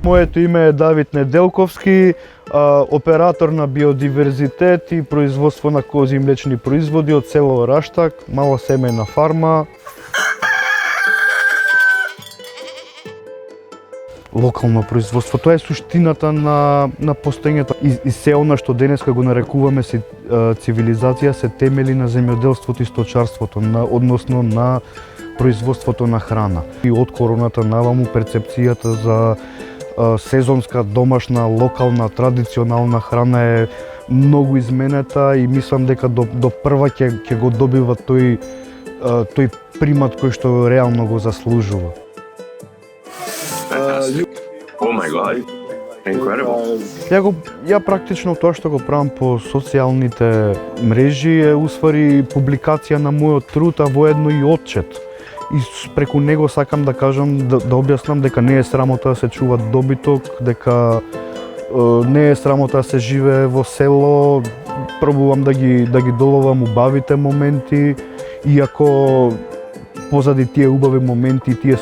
Моето име е Давид Неделковски, оператор на биодиверзитет и производство на кози и млечни производи од село Раштак, мала семејна фарма. Локално производство, тоа е суштината на постоењето. И се она што денеска го нарекуваме цивилизација се темели на земјоделството и сточарството, односно на производството на храна. И од короната наваму перцепцијата за сезонска, домашна, локална, традиционална храна е многу изменета и мислам дека до прва ќе го добива тој примат кој што реално го заслужува. Oh my god, incredible. Ја практично тоа што го правам по социјалните мрежи е уствари публикација на мојот труд, а воедно и отчет. И преку него сакам да кажам, да објаснам дека не е срамота да се чува добиток, дека не е срамота да се живее во село. Пробувам да ги доловам убавите моменти, иако позади тие убави моменти, тие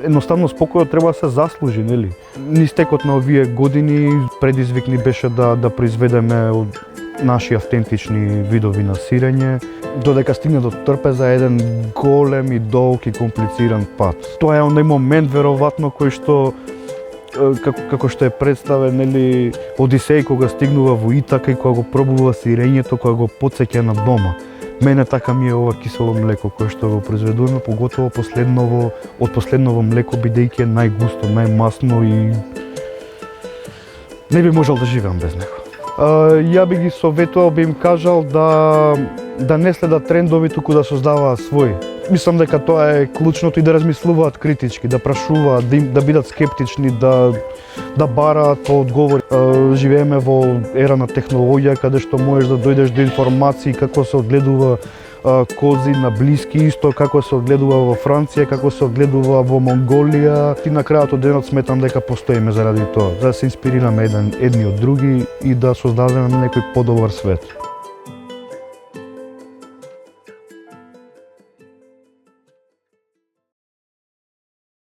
едноставно спокојот треба да се заслужи, нели? Низ текот на овие години предизвик ни беше да произведеме од наши автентични видови на сирење, додека стигне до Трпеза еден голем и долг и комплициран пат. Тоа е оној момент веројатно кој што како што е представен, нели, Одисеј кога стигнува во Итака и кога го пробува сирењето, кога го потсеќа на дома. Мене така ми е ова кисело млеко кое што го произведуваме, поготово од последново млеко, бидејќи е најгусто, најмасно и не би можел да живеам без него. Ја би ги советувал, би им кажал да не следат трендови, туку да создаваат свој. Мислам дека тоа е клучното и да размислуваат критички, да прашуваат, да бидат скептични, да бараат одговори. Живееме во ера на технологија каде што можеш да дојдеш до информации како се одгледува кози на Блиски Исток, како се одгледува во Франција, како се одгледува во Монголија. И на крајот од денот сметам дека постоиме заради тоа, да се инспирираме едни од други и да создадеме некој подобар свет.